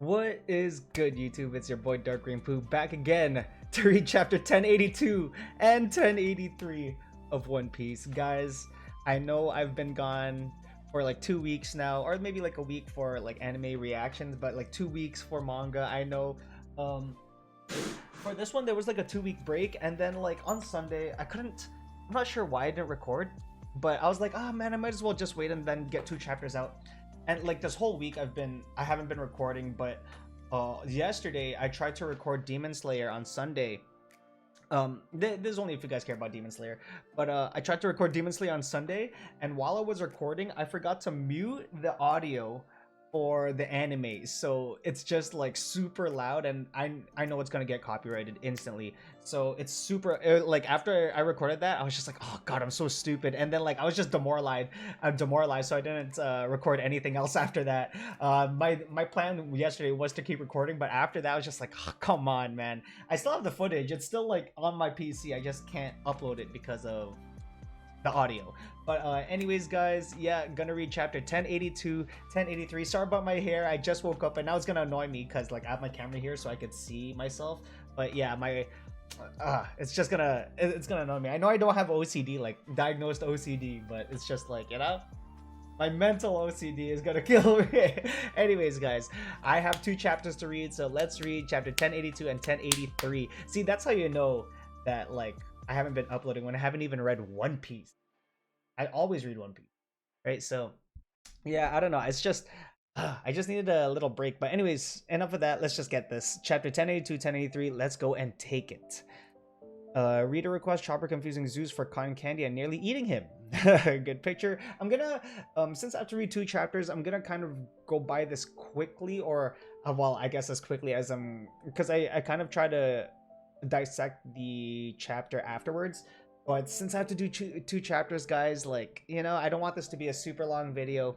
What is good, YouTube? It's your boy Dark Green Poo back again to read chapter 1082 and 1083 of One Piece. Guys, I know I've been gone for like 2 weeks now, or maybe like a week for like anime reactions, but like 2 weeks for manga. I know for this one there was like a 2 week break, and then like on Sunday I'm not sure why I didn't record, but I was like, oh man, I might as well just wait and then get 2 chapters out. And like this whole week I haven't been recording, but yesterday I tried to record Demon Slayer on Sunday. This is only if you guys care about Demon Slayer, but I tried to record Demon Slayer on Sunday, and while I was recording I forgot to mute the audio for the anime, so it's just like super loud, and I know it's gonna get copyrighted instantly. So it's super like after I recorded that, I was just like, oh god, I'm so stupid. And then like I was just demoralized, so I didn't record anything else after that. My plan yesterday was to keep recording, but after that I was just like, oh, come on man, I still have the footage, it's still like on my PC, I just can't upload it because of the audio. But anyways guys, yeah, gonna read chapter 1082, 1083. Sorry about my hair, I just woke up and now it's gonna annoy me because like I have my camera here so I could see myself. But yeah, my it's gonna annoy me. I know I don't have OCD, like diagnosed OCD, but it's just like, you know, my mental OCD is gonna kill me. Anyways guys, I have 2 chapters to read, so let's read chapter 1082 and 1083. See, that's how you know that like I haven't been uploading, when I haven't even read One Piece. I always read One Piece, right? So yeah, I don't know, it's just I just needed a little break. But anyways, enough of that, let's just get this chapter 1082, 1083. Let's go and take it. Reader request: Chopper confusing Zeus for cotton candy and nearly eating him. Good picture. I'm gonna since I have to read 2 chapters, I'm gonna kind of go by this quickly, or well, I guess as quickly as because I kind of try to dissect the chapter afterwards. But since I have to do 2 chapters, guys, like, you know, I don't want this to be a super long video,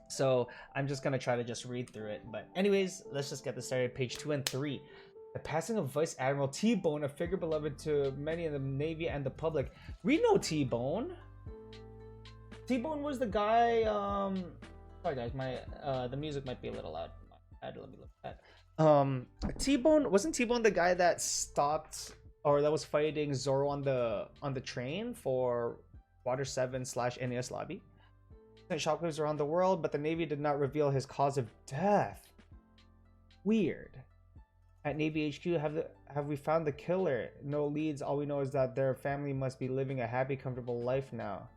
so I'm just gonna try to just read through it. But anyways, let's just get this started. Page 2 and 3. The passing of Vice Admiral T-Bone, a figure beloved to many in the Navy and the public. We know T-Bone. T-Bone was the guy. Sorry guys, my the music might be a little loud. Let me look at that. T-Bone, wasn't T-Bone the guy that stopped, or that was fighting Zoro on the train for Water 7/NES lobby? Shockwaves around the world, but the Navy did not reveal his cause of death. Weird. At Navy HQ, have we found the killer? No leads. All we know is that their family must be living a happy, comfortable life now.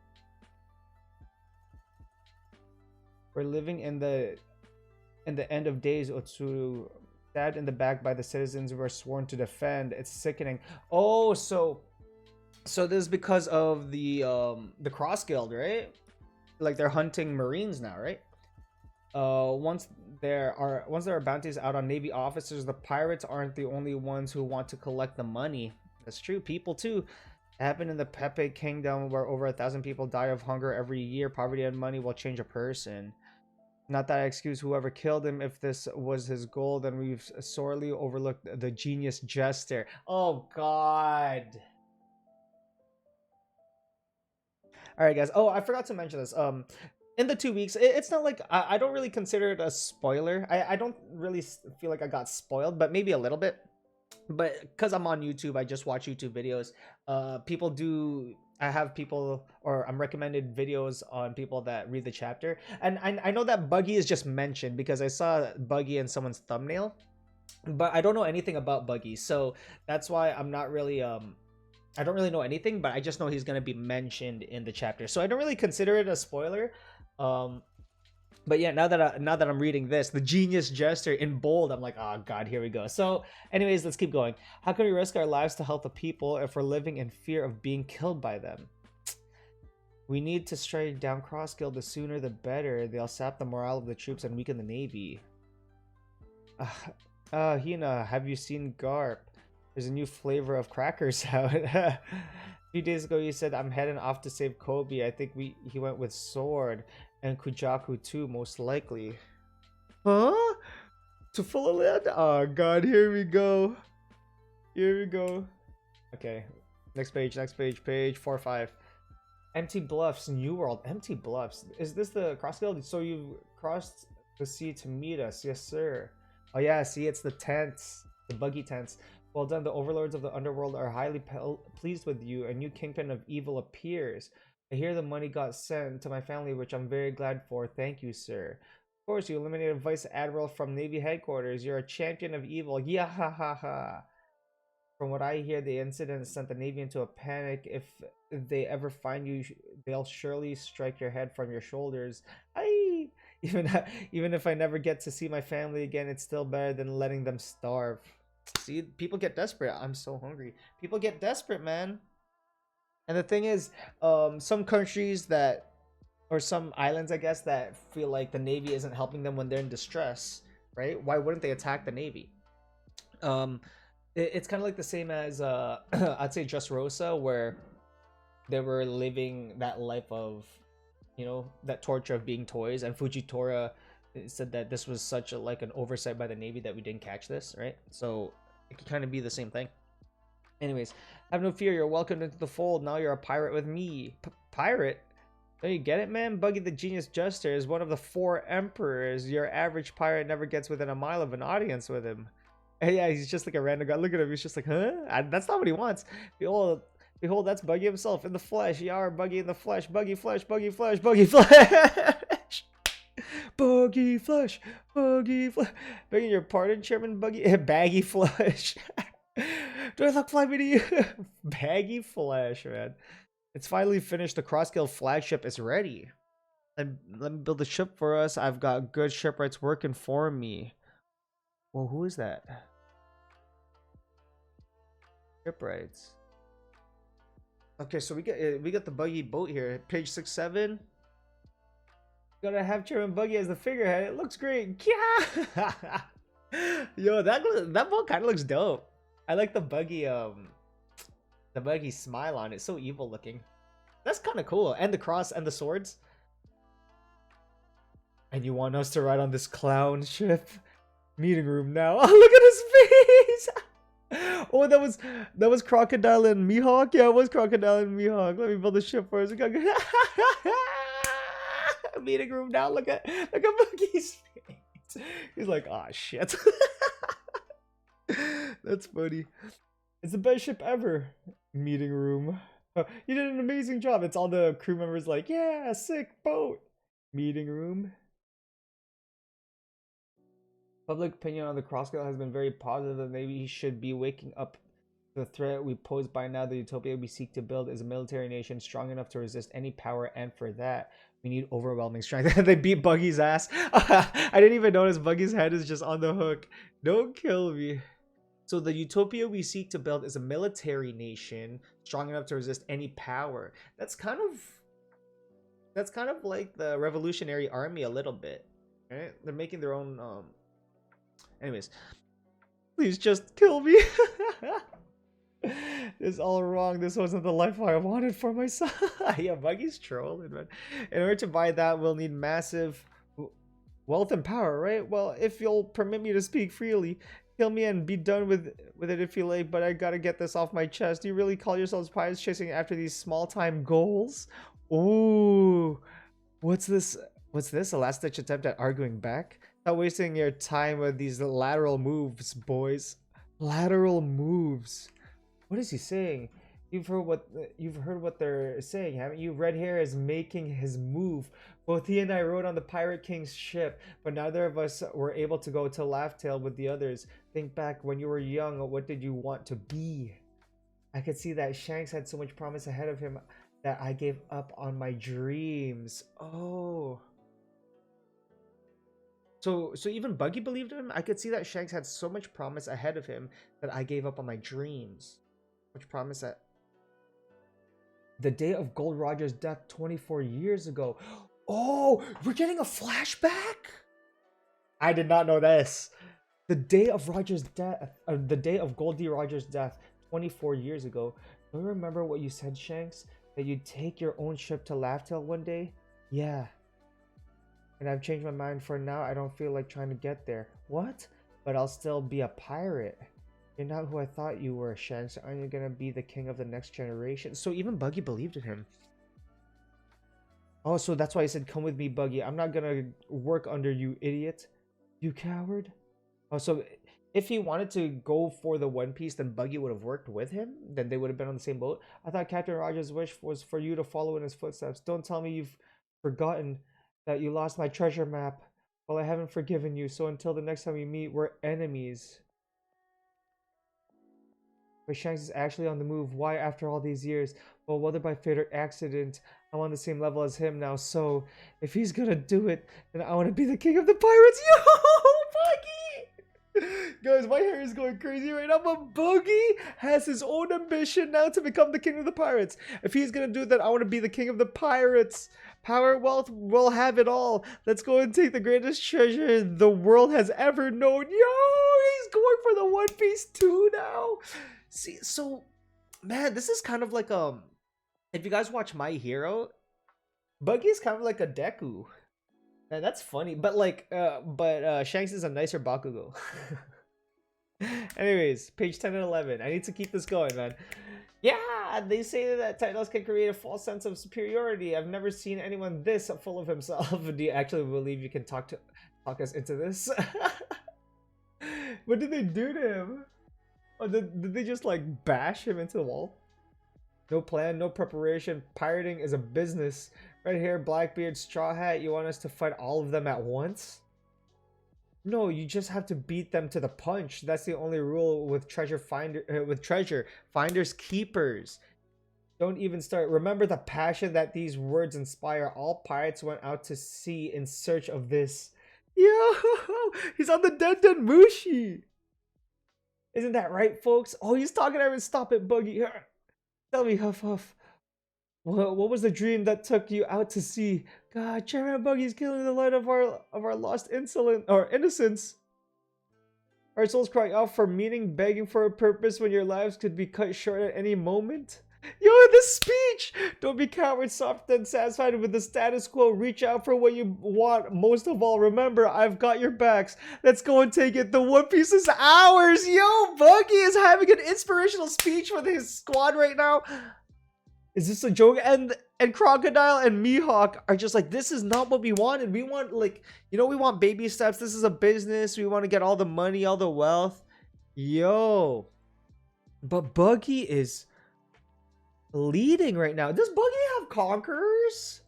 We're living in the end of days, Otsuru. Stabbed in the back by the citizens who were sworn to defend. It's sickening. Oh, so this is because of the Cross Guild, right? Like they're hunting Marines now, right? Once there are bounties out on Navy officers, the pirates aren't the only ones who want to collect the money. That's true. People too. It happened in the Pepe Kingdom, where over 1,000 people die of hunger every year. Poverty and money will change a person. Not that I excuse whoever killed him. If this was his goal, then we've sorely overlooked the genius jester. Oh god. Alright guys, oh, I forgot to mention this. In the 2 weeks, it's not like I don't really consider it a spoiler. I don't really feel like I got spoiled, but maybe a little bit. But because I'm on YouTube, I just watch YouTube videos. I have people, or I'm recommended videos on people that read the chapter, and I know that Buggy is just mentioned because I saw Buggy in someone's thumbnail, but I don't know anything about Buggy, so that's why I'm not really I don't really know anything, but I just know he's gonna be mentioned in the chapter, so I don't really consider it a spoiler. But yeah, now that I'm reading this, the genius jester in bold, I'm like, oh god, here we go. So anyways, let's keep going. How can we risk our lives to help the people if we're living in fear of being killed by them? We need to strike down Cross Guild. The sooner the better. They'll sap the morale of the troops and weaken the Navy. Hina, have you seen Garp? There's a new flavor of crackers out. A few days ago you said, I'm heading off to save Kobe. I think he went with Sword. And Kujaku too, most likely. Huh? To full land? Oh god, here we go. Here we go. Okay. Next page, page 4 5. Empty Bluffs, New World. Empty Bluffs. Is this the Cross Guild? So you've crossed the sea to meet us. Yes, sir. Oh yeah, see, it's the tents, the buggy tents. Well done. The overlords of the underworld are highly pleased with you. A new kingpin of evil appears. I hear the money got sent to my family, which I'm very glad for. Thank you, sir. Of course, you eliminated Vice Admiral from Navy headquarters. You're a champion of evil. Yeah, ha ha ha. From what I hear, the incident sent the Navy into a panic. If they ever find you, they'll surely strike your head from your shoulders. I even even if I never get to see my family again, it's still better than letting them starve. See, people get desperate. I'm so hungry. People get desperate, man. And the thing is, some countries that, or some islands, I guess, that feel like the Navy isn't helping them when they're in distress, right? Why wouldn't they attack the Navy? Um, it's kind of like the same as I'd say Dressrosa, where they were living that life of, you know, that torture of being toys, and Fujitora said that this was such a like an oversight by the Navy that we didn't catch this, right? So it could kind of be the same thing. Anyways, have no fear, you're welcomed into the fold. Now you're a pirate with me. Pirate? Don't you get it, man? Buggy the Genius Jester is one of the 4 emperors. Your average pirate never gets within a mile of an audience with him. Yeah, he's just like a random guy. Look at him. He's just like, huh? That's not what he wants. Behold, that's Buggy himself in the flesh. Yar, Buggy in the flesh. Buggy flesh, Buggy flesh, Buggy flesh. Buggy flesh, Buggy flesh. Begging your pardon, Chairman Buggy. Baggy flesh. Do I look fly me to you? Baggy flesh, man. It's finally finished. The Crossguild flagship is ready. Let me build a ship for us. I've got good shipwrights working for me. Well, who is that? Shipwrights. Okay, so we got the buggy boat here. Page 6-7. Gotta have Chairman Buggy as the figurehead. It looks great. Yeah. Yo, that boat kind of looks dope. I like the buggy smile on it. It's so evil looking. That's kind of cool. And the cross and the swords. And you want us to ride on this clown ship? Meeting room now. Oh, look at his face. Oh, that was Crocodile and Mihawk. Yeah, it was Crocodile and Mihawk. Let me build a ship for us. We got meeting room now. Look at Buggy's face. He's like, ah, oh, shit. That's funny. It's the best ship ever. Meeting room. You did an amazing job. It's all the crew members like, yeah, sick boat. Meeting room. Public opinion on the Crossguild has been very positive, and maybe he should be waking up to the threat we pose by now. The utopia we seek to build is a military nation strong enough to resist any power, and for that, we need overwhelming strength. They beat Buggy's ass. I didn't even notice Buggy's head is just on the hook. Don't kill me. So the utopia we seek to build is a military nation strong enough to resist any power. That's kind of like the Revolutionary Army a little bit, right? They're making their own anyways, please just kill me. This is all wrong. This wasn't the life I wanted for myself. Yeah, Buggy's trolling, man. In order to buy that, we'll need massive wealth and power, right? Well, if you'll permit me to speak freely, kill me and be done with it if you like, but I gotta get this off my chest. Do you really call yourselves pirates chasing after these small-time goals? Ooh, what's this? A last-ditch attempt at arguing back? Not wasting your time with these lateral moves, boys. Lateral moves. What is he saying? You've heard what they're saying, haven't you? Red Hair is making his move. Both he and I rode on the Pirate King's ship, but neither of us were able to go to Laughtail with the others. Think back when you were young, what did you want to be? I could see that Shanks had so much promise ahead of him that I gave up on my dreams. Oh. So even Buggy believed him? I could see that Shanks had so much promise ahead of him that I gave up on my dreams. Which promise that the day of Gold Roger's death 24 years ago. Oh, we're getting a flashback? I did not know this. The day of Roger's death, the day of Goldie Roger's death 24 years ago. Do you remember what you said, Shanks? That you'd take your own ship to Laughtail one day? Yeah. And I've changed my mind. For now, I don't feel like trying to get there. What? But I'll still be a pirate. You're not who I thought you were, Shanks. Aren't you gonna be the king of the next generation? So even Buggy believed in him. Oh, so that's why I said, come with me, Buggy. I'm not gonna work under you, idiot. You coward. Oh, so if he wanted to go for the One Piece, then Buggy would have worked with him. Then they would have been on the same boat. I thought Captain Rogers' wish was for you to follow in his footsteps. Don't tell me you've forgotten that you lost my treasure map. Well, I haven't forgiven you, so until the next time we meet, we're enemies. But Shanks is actually on the move. Why after all these years? Well, whether by fate or accident, I'm on the same level as him now. So, if he's gonna do it, then I want to be the king of the pirates. Yo, Buggy! Guys, my hair is going crazy right now, but Buggy has his own ambition now to become the king of the pirates. If he's gonna do that, I want to be the king of the pirates. Power, wealth, we'll have it all. Let's go and take the greatest treasure the world has ever known. Yo, he's going for the One Piece 2 now. See, so, man, this is kind of like if you guys watch My Hero, Buggy is kind of like a Deku. Man, that's funny. But Shanks is a nicer Bakugo. Anyways, page 10 and 11. I need to keep this going, man. Yeah, they say that titles can create a false sense of superiority. I've never seen anyone this full of himself. Do you actually believe you can talk us into this? What did they do to him? Oh, did they just like bash him into the wall? No plan, no preparation. Pirating is a business. Red hair, Blackbeard, Straw Hat. You want us to fight all of them at once? No, you just have to beat them to the punch. That's the only rule with treasure finders keepers. Don't even start. Remember the passion that these words inspire. All pirates went out to sea in search of this. Yo, he's on the Den Mushi. Isn't that right, folks? Oh, he's talking to everyone. Stop it, Buggy. Tell me, Huff Huff. What was the dream that took you out to sea? God, Chairman Buggy's killing the light of our lost innocence. Our souls crying out for meaning, begging for a purpose when your lives could be cut short at any moment. Yo, this speech! Don't be cowards, soft and satisfied with the status quo. Reach out for what you want. Most of all, remember, I've got your backs. Let's go and take it. The One Piece is ours. Yo, Buggy is having an inspirational speech with his squad right now. Is this a joke? And Crocodile and Mihawk are just like, this is not what we wanted. We want, like, you know, we want baby steps. This is a business. We want to get all the money, all the wealth. Yo. But Buggy is leading right now. Does Buggy have conquerors?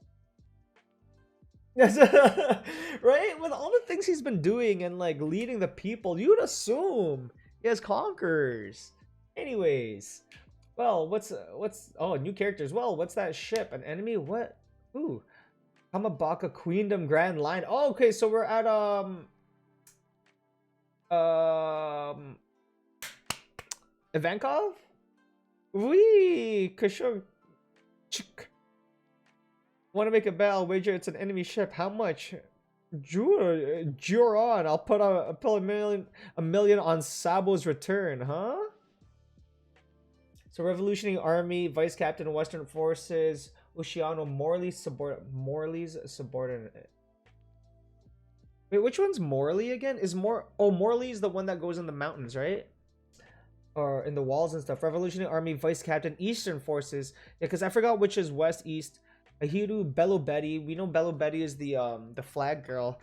Right? With all the things he's been doing and like leading the people, you would assume he has conquerors. Anyways, well, what's oh, new characters. Well, what's that ship? An enemy? What? Ooh. Kamabaka Queendom Grand Line. Oh, okay, so we're at Ivankov? Wee, Kashog. Want to make a bet? I'll wager it's an enemy ship. How much? Juron. I'll put a million on Sabo's return, huh? So Revolutionary Army, Vice Captain, Western Forces, Oceano, Morley's subordinate. Wait, which one's Morley again? Morley's the one that goes in the mountains, right? Or in the walls and stuff. Revolutionary Army, Vice Captain, Eastern Forces. Yeah, because I forgot which is West, East. Ahiru, Bello Betty. We know Bello Betty is the flag girl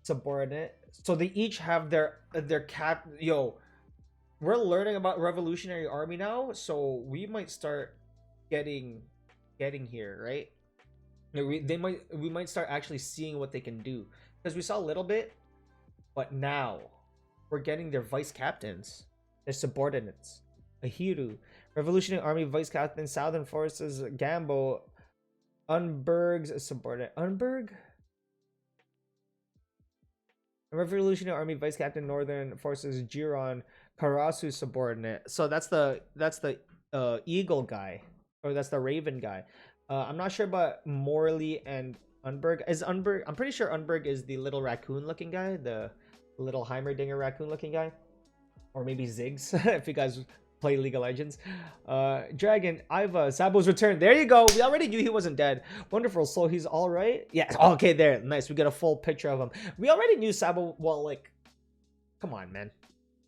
subordinate. So they each have their cap. Yo, we're learning about Revolutionary Army now, so we might start getting here, right? We might start actually seeing what they can do, because we saw a little bit, but now we're getting their vice captains. Their subordinates. Ahiru. Revolutionary Army Vice Captain, Southern Forces, Gambo. Unberg's subordinate. Unberg? Revolutionary Army Vice Captain, Northern Forces, Jiron. Karasu subordinate. So that's the Eagle guy. Or that's the Raven guy. I'm not sure about Morley and Unberg. I'm pretty sure Unberg is the little raccoon looking guy. The little Heimerdinger raccoon looking guy. Or maybe Ziggs, if you guys play League of Legends. Dragon, Iva, Sabo's return. There you go. We already knew he wasn't dead. Wonderful. So he's all right? Yeah. Okay, there. Nice. We get a full picture of him. We already knew Sabo. Well, like, come on, man.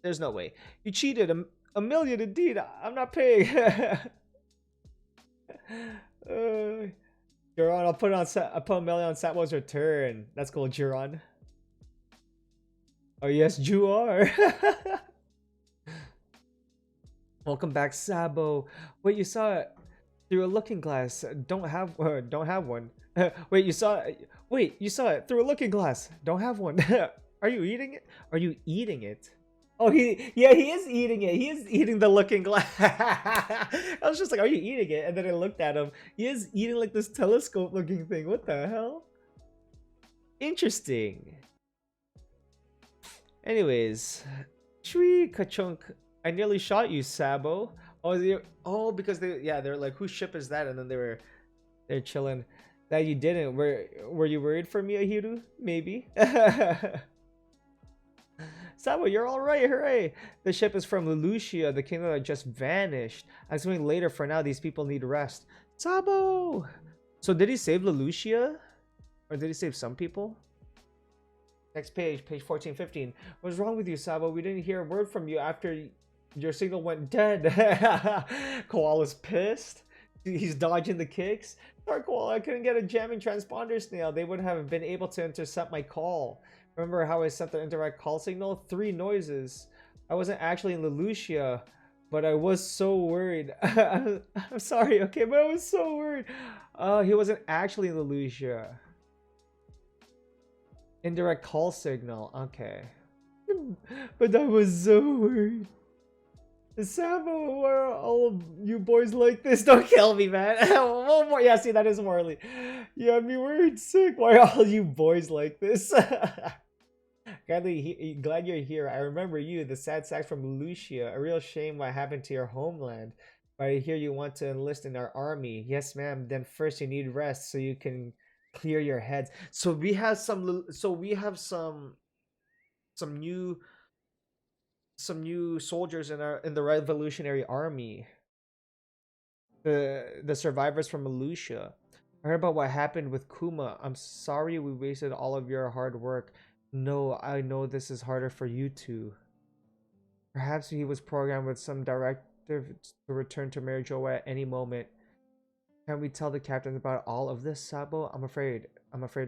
There's no way. You cheated. A million indeed. I'm not paying. Juron, I'll put a million on Sabo's return. That's cool, Juron. Oh yes, you are. Welcome back, Sabo. Wait, you saw it through a looking glass. Don't have one. Wait, you saw. Wait, you saw it through a looking glass. Don't have one. Are you eating it? Are you eating it? Oh, yeah, he is eating it. He is eating the looking glass. I was just like, are you eating it? And then I looked at him. He is eating like this telescope looking thing. What the hell? Interesting. Anyways, Shui Kachunk, I nearly shot you, Sabo. Oh, because they're like, whose ship is that? And then they're chilling. That you didn't. Were you worried for me, Ahiru? Maybe. Sabo, you're all right. Hooray! The ship is from Lelouchia, the kingdom that just vanished. I'm assuming later. For now, these people need rest. Sabo. So did he save Lelouchia, or did he save some people? Next page, page 14, 15. What's wrong with you, Sabo? We didn't hear a word from you after your signal went dead. Koala's pissed. He's dodging the kicks. Sorry, Koala, I couldn't get a jamming transponder snail. They would have been able to intercept my call. Remember how I sent the indirect call signal? 3 noises. I wasn't actually in Lelouchia, but I was so worried. I'm sorry, okay, but I was so worried. He wasn't actually in Lelouchia. Indirect call signal. Okay. But I was so worried. Sabo, why are all of you boys like this? Don't kill me, man. One more. Yeah, see, that is Marley. You had me worried sick. Why are all you boys like this? Glad you're here. I remember you, the sad sack from Lucia. A real shame what happened to your homeland. But I hear you want to enlist in our army. Yes, ma'am. Then first you need rest so you can clear your heads. So we have some. So we have some new soldiers in the Revolutionary Army. The survivors from Lucia. I heard about what happened with Kuma. I'm sorry we wasted all of your hard work. No, I know this is harder for you too. Perhaps he was programmed with some directive to return to Marijois at any moment. Can we tell the captains about all of this, Sabo? I'm afraid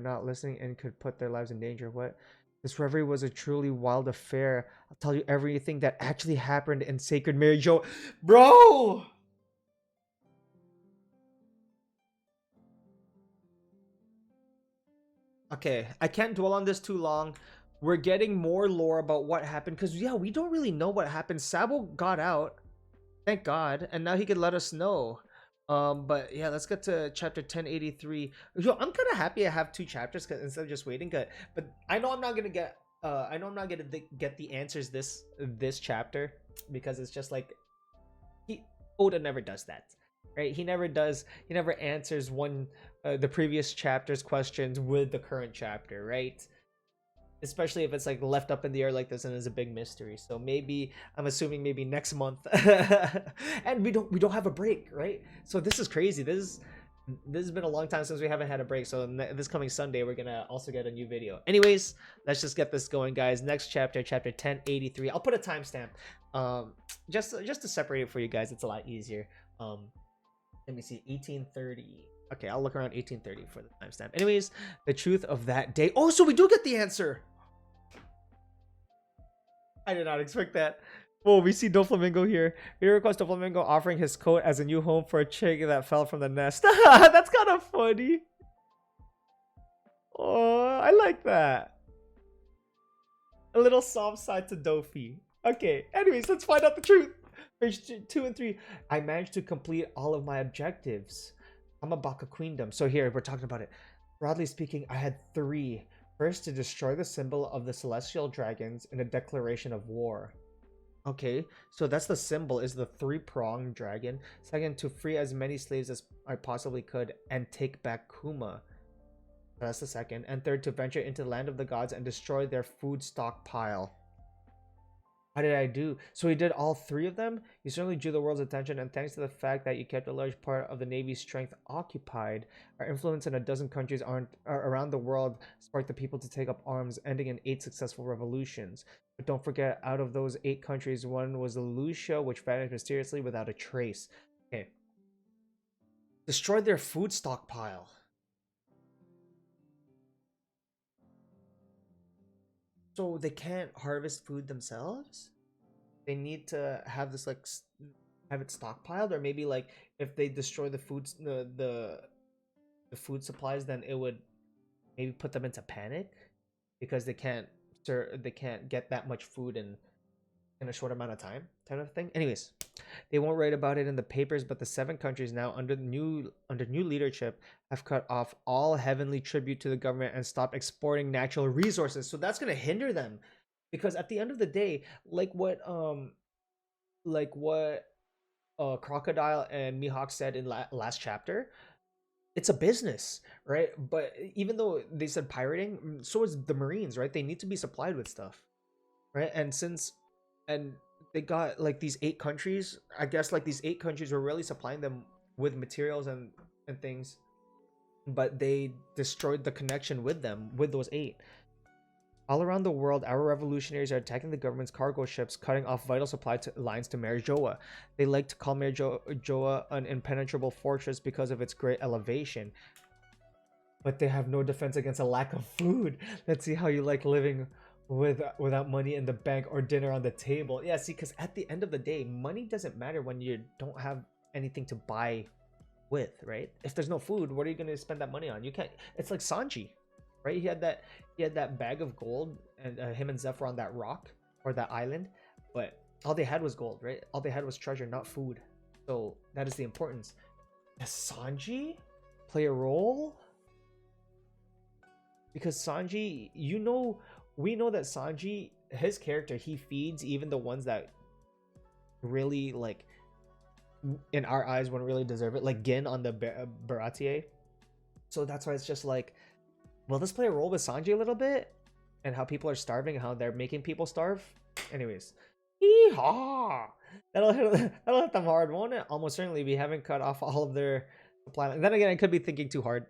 not listening and could put their lives in danger. What? This reverie was a truly wild affair. I'll tell you everything that actually happened in Sacred Marijois. Bro! Okay, I can't dwell on this too long. We're getting more lore about what happened because yeah, we don't really know what happened. Sabo got out, thank God, and now he could let us know. But yeah, let's get to chapter 1083. Yo, I'm kind of happy I have 2 chapters cause instead of just waiting. But I know I'm not gonna get. I know I'm not gonna get the answers this chapter because it's just like Oda never does that, right? He never does. He never answers the previous chapter's questions with the current chapter, right? Especially if it's like left up in the air like this and is a big mystery. So maybe I'm assuming maybe next month, and we don't have a break, right? So this is crazy. This has been a long time since we haven't had a break. So this coming Sunday we're gonna also get a new video. Anyways, let's just get this going, guys. Next chapter, chapter 1083. I'll put a timestamp, just to separate it for you guys. It's a lot easier. Let me see, 1830. Okay, I'll look around 1830 for the timestamp. Anyways, the truth of that day. Oh, so we do get the answer. I did not expect that. Oh, we see Doflamingo here. We request Doflamingo offering his coat as a new home for a chick that fell from the nest. That's kind of funny. Oh, I like that. A little soft side to Dofi. Okay, anyways, let's find out the truth. Page 2 and 3. I managed to complete all of my objectives. Amabaka Queendom. So here, we're talking about it. Broadly speaking, I had 3. First, to destroy the symbol of the celestial dragons in a declaration of war. Okay, so that's the symbol, is the 3-pronged dragon. Second, to free as many slaves as I possibly could and take back Kuma. That's the second. And third, to venture into the land of the gods and destroy their food stockpile. How did I do? So he did all 3 of them? You certainly drew the world's attention, and thanks to the fact that you kept a large part of the Navy's strength occupied, our influence in a dozen countries around the world sparked the people to take up arms, ending in 8 successful revolutions. But don't forget, out of those 8 countries, one was Lucia, which vanished mysteriously without a trace. Okay. Destroyed their food stockpile. So they can't harvest food themselves. They need to have this like have it stockpiled, or maybe like if they destroy the foods the food supplies, then it would maybe put them into panic because they can't get that much food in a short amount of time, type of thing. Anyways, they won't write about it in the papers, but the 7 countries now under new leadership have cut off all heavenly tribute to the government and stopped exporting natural resources. So that's gonna hinder them, because at the end of the day, like what Crocodile and Mihawk said in last chapter, it's a business, right? But even though they said pirating, so is the Marines, right? They need to be supplied with stuff, right? And they got like these 8 countries. I guess like these 8 countries were really supplying them with materials and things, but they destroyed the connection with them, with those 8. All around the world, our revolutionaries are attacking the government's cargo ships, cutting off vital lines to Marijoa. They like to call Marijoa an impenetrable fortress because of its great elevation, but they have no defense against a lack of food. Let's see how you like living without money in the bank or dinner on the table. Yeah, see, because at the end of the day, money doesn't matter when you don't have anything to buy with, right? If there's no food, what are you going to spend that money on? You can't. It's like Sanji, right? He had that bag of gold, and him and Zeph were on that rock or that island, but all they had was gold, right? All they had was treasure, not food. So that is the importance. Does Sanji play a role? Because Sanji, we know that Sanji, his character, he feeds even the ones that really, like, in our eyes, wouldn't really deserve it, like Gin on the Baratier. So that's why it's just like, will this play a role with Sanji a little bit, and how people are starving and how they're making people starve? Anyways, hee-haw! That'll hit them hard, won't it? Almost certainly. We haven't cut off all of their supply. Then again, I could be thinking too hard.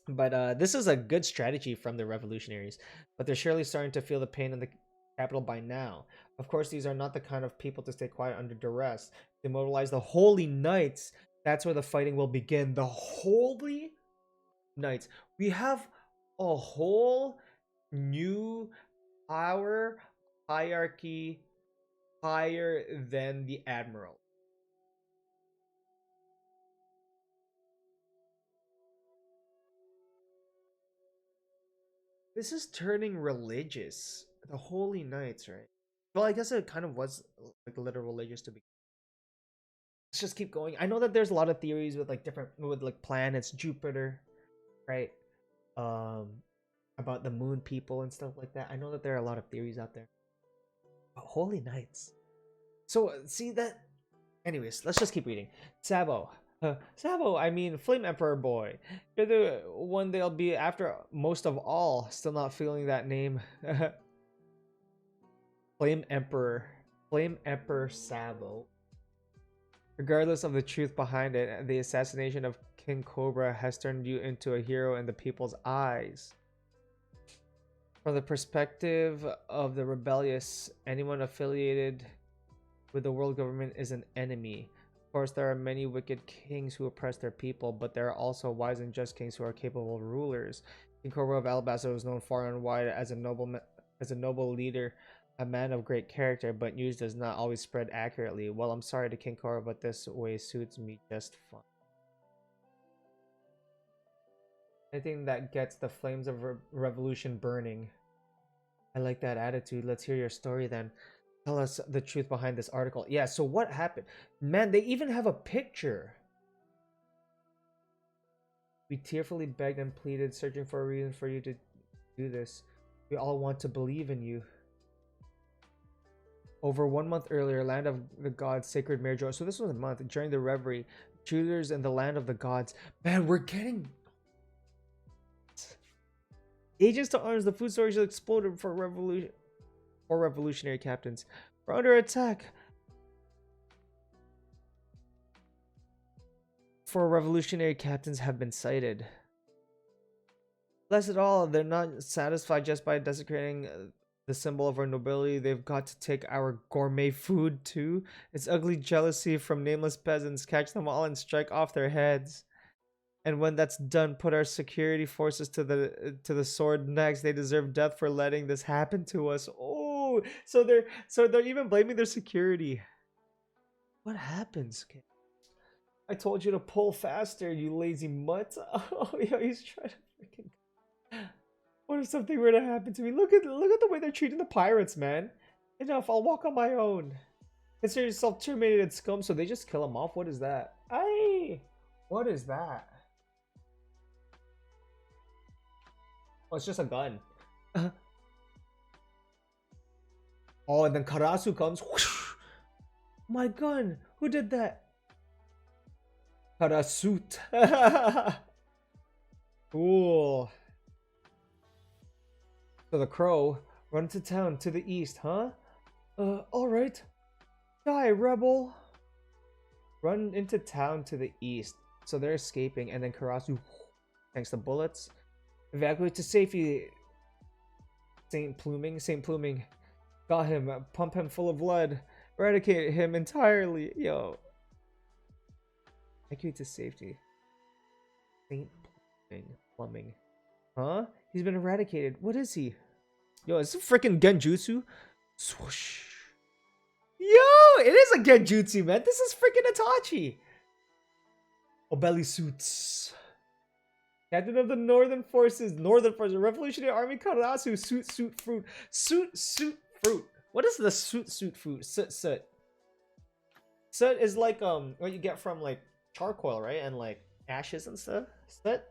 But this is a good strategy from the revolutionaries, but they're surely starting to feel the pain in the capital by now. Of course, these are not the kind of people to stay quiet under duress. They mobilize the Holy Knights. That's where the fighting will begin. The Holy Knights. We have a whole new power hierarchy higher than the Admiral. This is turning religious. The Holy Knights, right? Well, I guess it kind of was like a little religious to be. Let's just keep going. I know that there's a lot of theories with like different with like planets, Jupiter, right? Um, about the moon people and stuff like that. I know that there are a lot of theories out there. But Holy Knights. So see that. Anyways, let's just keep reading. SABO. SABO, I mean Flame Emperor boy. You're the one they'll be after most of all. Still not feeling that name. Flame Emperor. Flame Emperor SABO. Regardless of the truth behind it, the assassination of King Cobra has turned you into a hero in the people's eyes. From the perspective of the rebellious, anyone affiliated with the world government is an enemy. Of course, there are many wicked kings who oppress their people, but there are also wise and just kings who are capable rulers. King Cobra of Alabasta was known far and wide as a noble leader, a man of great character, but news does not always spread accurately. Well, I'm sorry to King Cobra, but this way suits me just fine. Anything that gets the flames of revolution burning. I like that attitude. Let's hear your story then. Tell us the truth behind this article. Yeah, so what happened? Man, they even have a picture. We tearfully begged and pleaded, searching for a reason for you to do this. We all want to believe in you. Over 1 month earlier, land of the gods, sacred Marijois. So this was a month during the reverie. Intruders in the land of the gods. Man, we're getting agents to arms. The food storage exploded for revolutionary captains. We're under attack. 4 revolutionary captains have been sighted. Bless it all, they're not satisfied just by desecrating the symbol of our nobility. They've got to take our gourmet food too. It's ugly jealousy from nameless peasants. Catch them all and strike off their heads. And when that's done, put our security forces to the sword next. They deserve death for letting this happen to us. Oh, so they're even blaming their security. What happens, kid? I told you to pull faster, you lazy mutt. Oh, yeah, he's trying to freaking. What if something were to happen to me? Look at the way they're treating the pirates, man. Enough, I'll walk on my own. Consider yourself terminated, scum. So they just kill him off. What is that? Aye, what is that? Oh, it's just a gun. Oh, and then Karasu comes. Whoosh! My gun. Who did that? Karasut. Cool. So the crow run to town to the east, huh? Alright. Die, rebel. Run into town to the east. So they're escaping, and then Karasu, thanks to bullets, evacuate to safety. Saint Pluming. Got him. Pump him full of lead. Eradicate him entirely. Yo. Evacuate to safety. Saint Plumbing. Huh? He's been eradicated. What is he? Yo, is this freaking Genjutsu? Swoosh. Yo, it is a Genjutsu, man. This is freaking Itachi. Obeli suits. Captain of the Northern Forces, Revolutionary Army Karasu, suit fruit. Suit fruit. What is the suit fruit? Soot. Soot is like what you get from like charcoal, right? And like ashes and stuff. Soot.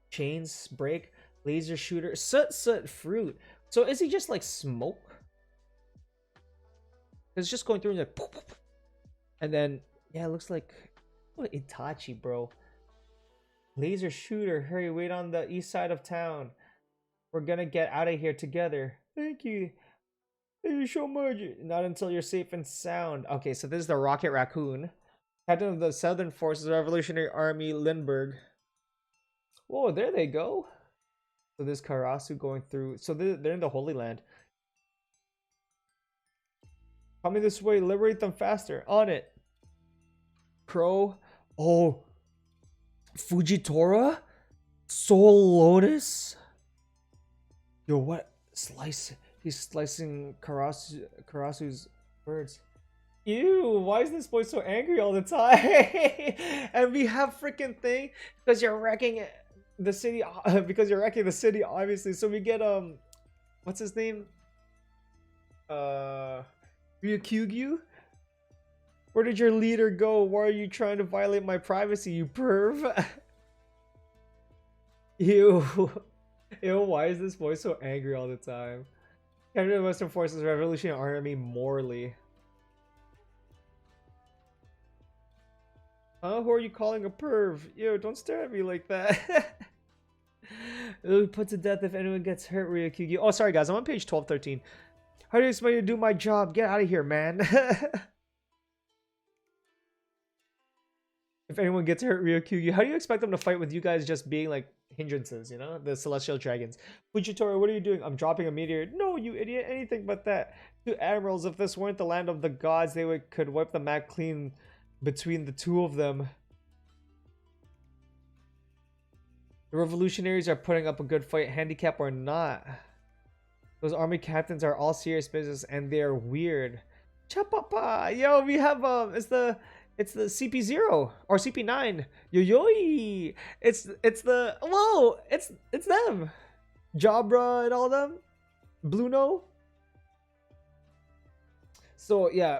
Chains break, laser shooter, soot fruit. So is he just like smoke? It's just going through and like, and then yeah, it looks like what Itachi, bro. Laser shooter, hurry, wait on the east side of town. We're gonna get out of here together. Thank you. Thank you so much. Not until you're safe and sound. Okay, so this is the Rocket Raccoon, captain of the Southern Forces, Revolutionary Army, Lindbergh. Whoa, there they go. So there's Karasu going through. So they're in the Holy Land. Coming this way, liberate them faster. On it. Crow. Oh. Fujitora? Soul Lotus? Yo, what? Slice. He's slicing Karasu's birds. Ew, why is this boy so angry all the time? And we have freaking thing because you're wrecking the city, obviously. So we get what's his name? Ryukugyu? Where did your leader go? Why are you trying to violate my privacy, you perv? Ew. Ew, why is this boy so angry all the time? Captain of the Western Forces, Revolutionary Army, Morley. Huh? Who are you calling a perv? Yo, don't stare at me like that. Ooh, put to death if anyone gets hurt, Ryukugyu. Oh, sorry guys, I'm on page 1213. How do you expect me to do my job? Get out of here, man. If anyone gets hurt, Ryukugyu, how do you expect them to fight with you guys just being like hindrances, you know? The celestial dragons. Fujitora, what are you doing? I'm dropping a meteor. No, you idiot. Anything but that. Two admirals, if this weren't the land of the gods, they could wipe the map clean between the two of them. The revolutionaries are putting up a good fight, handicap or not. Those army captains are all serious business and they're weird. Chapapa! Yo, we have it's the CP0 or CP9. Yo. It's the whoa, it's them. Jabra and all them. Bluno. So yeah,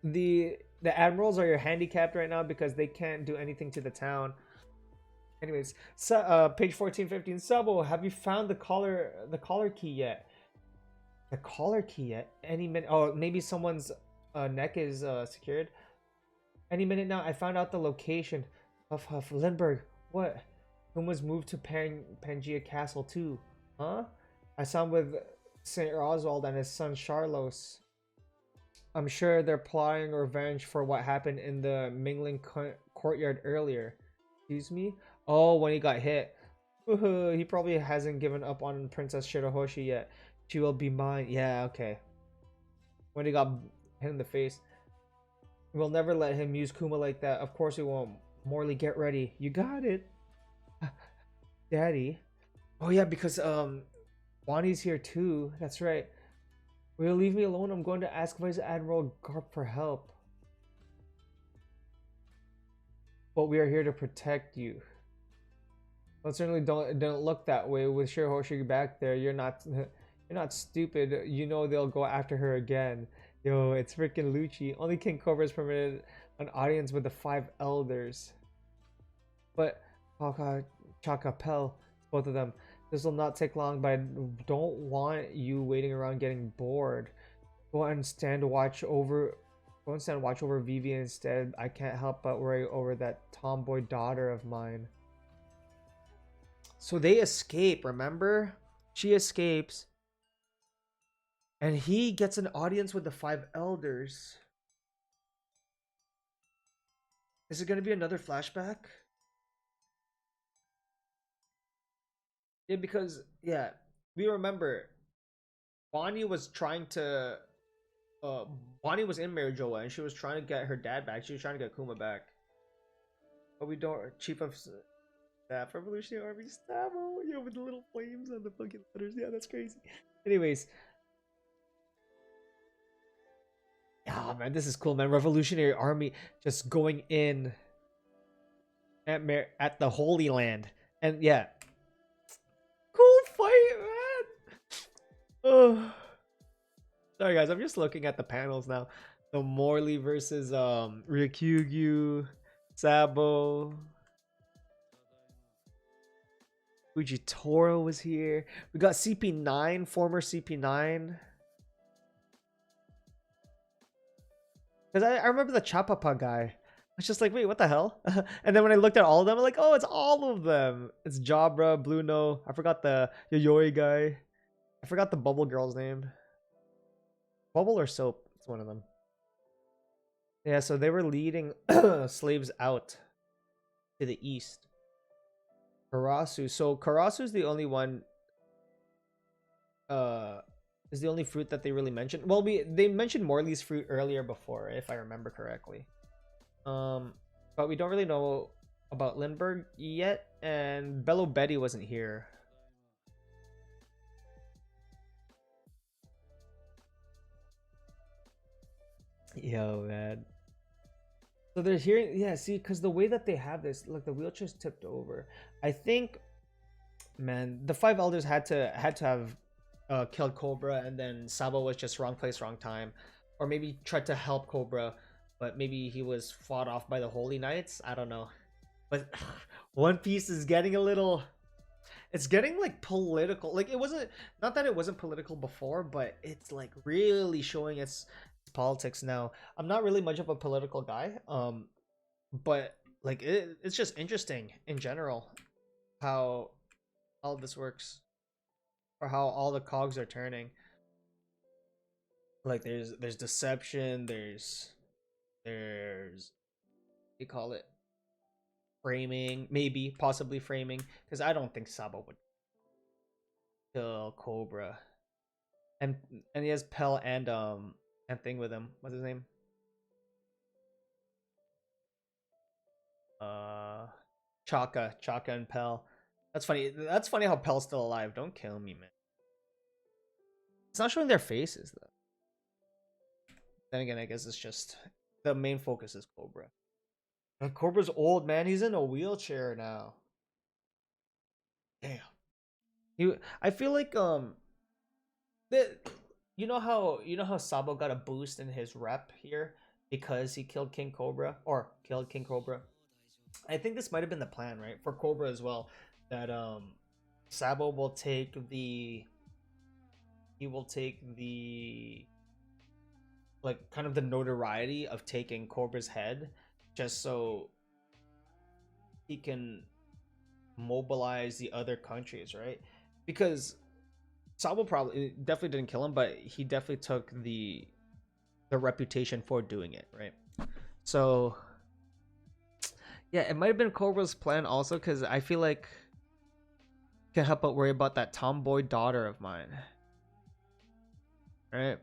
the admirals are your handicapped right now because they can't do anything to the town. Anyways, so, page 1415. SABO, have you found the collar key yet? The collar key yet? Any minute. Oh, maybe someone's neck is secured. Any minute now. I found out the location. Huff. Lindbergh. What? Whom was moved to Pangea Castle too? Huh? I saw him with St. Oswald and his son Charlos. I'm sure they're plotting revenge for what happened in the Mingling courtyard earlier. Excuse me? Oh, when he got hit. He probably hasn't given up on Princess Shirahoshi yet. She will be mine. Yeah, okay. When he got hit in the face. We'll never let him use Kuma like that. Of course we won't. Morley, get ready. You got it. Daddy. Oh yeah, because Bonnie's here too. That's right. Will you leave me alone? I'm going to ask Vice Admiral Garp for help. But we are here to protect you. Well, certainly don't look that way with Shirahoshi back there. You're not stupid. You know they'll go after her again. Yo, it's freaking Lucci. Only King Cobra is permitted an audience with the 5 elders. But Chaka Pel, both of them. This will not take long, but I don't want you waiting around getting bored. Go and stand watch over Vivi instead. I can't help but worry over that tomboy daughter of mine. So they escape, remember? She escapes. And he gets an audience with the 5 elders. Is it going to be another flashback? Yeah, because, yeah, we remember Bonnie was trying to, Bonnie was in Marijois and she was trying to get her dad back. She was trying to get Kuma back. But we don't, Chief of Staff, Revolutionary Army, SABO, yeah, with the little flames on the fucking letters. Yeah, that's crazy. Anyways. Yeah, man, this is cool, man. Revolutionary Army just going in at the Holy Land. And yeah. Cool fight, man. Oh. Sorry guys, I'm just looking at the panels now. The Morley versus Ryukyugyu, SABO. Fujitora was here. We got CP9, former CP9. Because I remember the Chapapa guy. I was just like, wait, what the hell? And then when I looked at all of them, I'm like, oh, it's all of them. It's Jabra, Bluno. I forgot the Yayoi guy. I forgot the Bubble girl's name. Bubble or Soap? It's one of them. Yeah, so they were leading slaves out to the east. Karasu. So Karasu's the only one. Is the only fruit that they really mentioned. Well, they mentioned Morley's fruit earlier before, if I remember correctly. But we don't really know about Lindbergh yet, and Bello Betty wasn't here. Yo, man. So they're here, yeah, see, because the way that they have this, look, the wheelchair's tipped over. I think, man, the 5 elders had to have killed Cobra, and then SABO was just wrong place, wrong time. Or maybe tried to help Cobra, but maybe he was fought off by the Holy Knights. I don't know. But One Piece is getting a little... It's getting like political. Like it wasn't... Not that it wasn't political before, but it's like really showing its politics now. I'm not really much of a political guy. But like it's just interesting in general how all of this works. Or how all the cogs are turning. Like there's deception, there's you call it framing, maybe possibly framing, because I don't think SABO would kill Cobra. And he has Pell and thing with him. What's his name? Chaka and Pell. That's funny. That's funny how Pell's still alive. Don't kill me, man. It's not showing their faces though. Then again, I guess it's just the main focus is Cobra. And Cobra's old, man. He's in a wheelchair now. Damn. I feel like you know how SABO got a boost in his rep here because he killed King Cobra or killed King Cobra. I think this might have been the plan, right, for Cobra as well. That SABO will take the like kind of the notoriety of taking Cobra's head just so he can mobilize the other countries, right? Because SABO probably definitely didn't kill him, but he definitely took the reputation for doing it, right? So yeah, it might have been Cobra's plan also, because I feel like I can't help but worry about that tomboy daughter of mine. Right?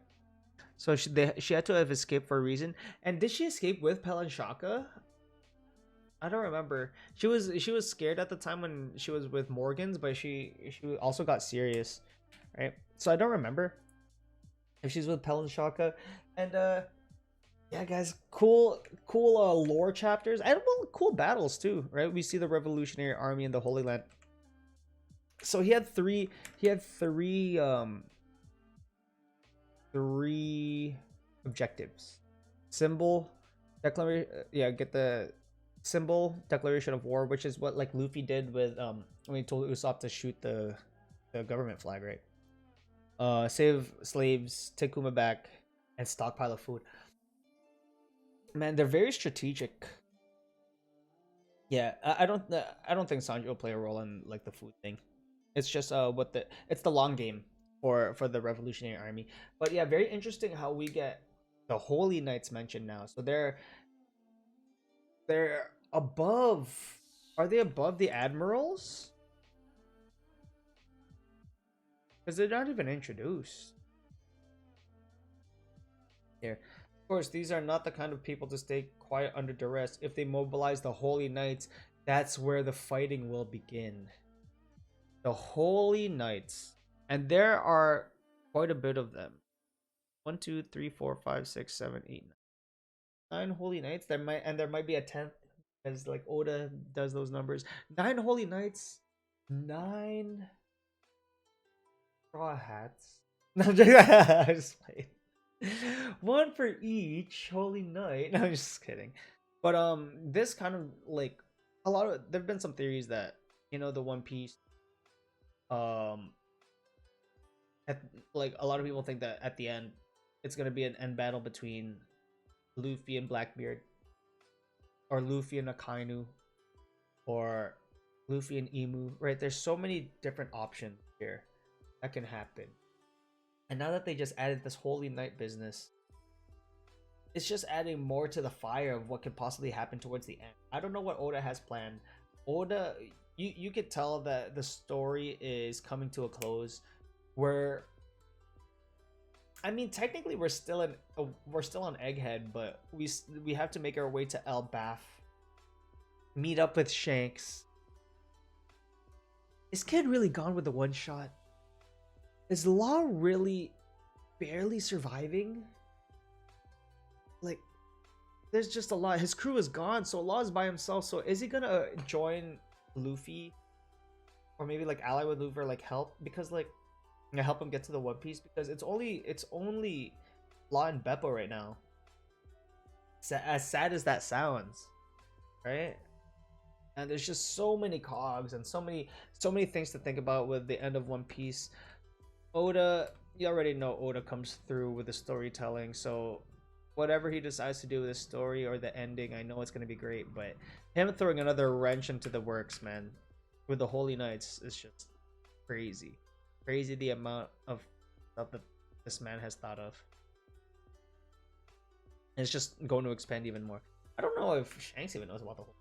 So she had to have escaped for a reason. And did she escape with Palanshaka? I don't remember. She was scared at the time when she was with Morgans, but she also got serious, right? So I don't remember if she's with Palanshaka. And yeah, guys, cool lore chapters and well, cool battles too, right? We see the Revolutionary Army in the Holy Land. So he had three objectives. Symbol, declaration, yeah, get the symbol, declaration of war, which is what like Luffy did with when he told Usopp to shoot the government flag, right? Save slaves, take Kuma back, and stockpile of food. Man, they're very strategic. Yeah, I don't think Sanji will play a role in like the food thing. It's just it's the long game for the Revolutionary Army. But yeah, very interesting how we get the Holy Knights mentioned now. So they're above. Are they above the admirals? Because they're not even introduced here. Of course, these are not the kind of people to stay quiet under duress. If they mobilize the Holy Knights, that's where the fighting will begin. The Holy Knights. And there are quite a bit of them. 1, 2, 3, 4, 5, 6, 7, 8, 9 Holy Knights. There might be a 10th, as like Oda does those numbers. 9 Holy Knights, 9 straw hats. No, I'm just playing. One for each Holy Knight. No, I'm just kidding. But this kind of like a lot of there've been some theories that the One Piece um like a lot of people think that at the end it's gonna be an end battle between Luffy and Blackbeard, or Luffy and Akainu, or Luffy and Emu. Right? There's so many different options here that can happen. And now that they just added this Holy Knight business, it's just adding more to the fire of what could possibly happen towards the end. I don't know what Oda has planned. Oda, you could tell that the story is coming to a close. Where, I mean, technically we're still on Egghead, but we have to make our way to Elbaf, meet up with Shanks. Is Kid really gone with the one shot? Is Law really barely surviving? Like, there's just a lot. His crew is gone, so Law is by himself. So is he gonna join Luffy, or maybe like ally with Luffy, or like help? Because like, help him get to the One Piece, because it's only Law and Beppo right now. As sad as that sounds, right? And there's just so many cogs and so many things to think about with the end of One Piece. Oda, you already know Oda comes through with the storytelling, so whatever he decides to do with the story or the ending, I know it's gonna be great. But him throwing another wrench into the works, man, with the Holy Knights is just crazy. Crazy the amount of stuff that this man has thought of. And it's just going to expand even more. I don't know if Shanks even knows about the whole.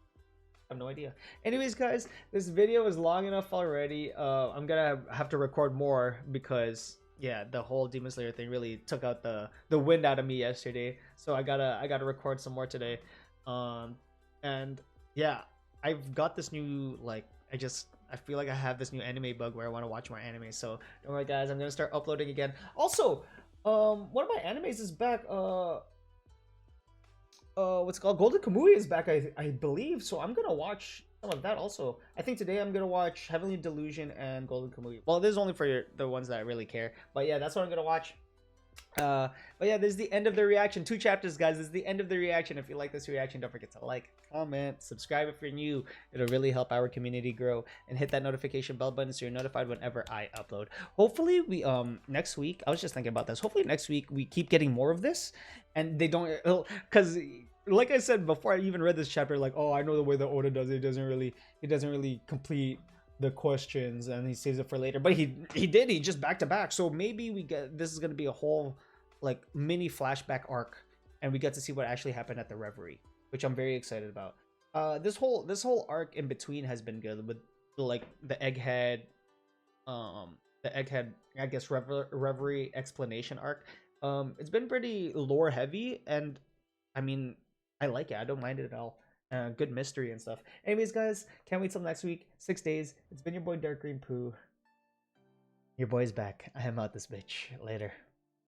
I have no idea. Anyways, guys, this video is long enough already. I'm gonna have to record more because yeah, the whole Demon Slayer thing really took out the wind out of me yesterday. So I gotta record some more today. And yeah, I've got this new like I feel like I have this new anime bug where I want to watch more anime. So don't worry, guys, I'm gonna start uploading again. Also, one of my animes is back. What's it called? Golden Kamuy is back, I believe. So I'm gonna watch some of that also. I think today I'm gonna watch Heavenly Delusion and Golden Kamuy. Well, this is only for the ones that I really care. But yeah, that's what I'm gonna watch. But yeah, this is the end of the reaction. 2 chapters, guys. This is the end of the reaction. If you like this reaction, don't forget to like, comment, subscribe if you're new. It'll really help our community grow, and hit that notification bell button so you're notified whenever I upload. Hopefully we next week, I was just thinking about this, hopefully next week we keep getting more of this, and they don't, because like I said before I even read this chapter, like, oh, I know the way that Oda does it. He doesn't really complete the questions and he saves it for later, but he just back to back. So maybe this is going to be a whole like mini flashback arc, and we get to see what actually happened at the Reverie, which I'm very excited about. This whole arc in between has been good, with like the Egghead I guess Reverie explanation arc. It's been pretty lore heavy, and I mean, I like it. I don't mind it at all. Good mystery and stuff. Anyways, guys, can't wait till next week. 6 days. It's been your boy Dark Green Poo. Your boy's back. I am out this bitch. Later.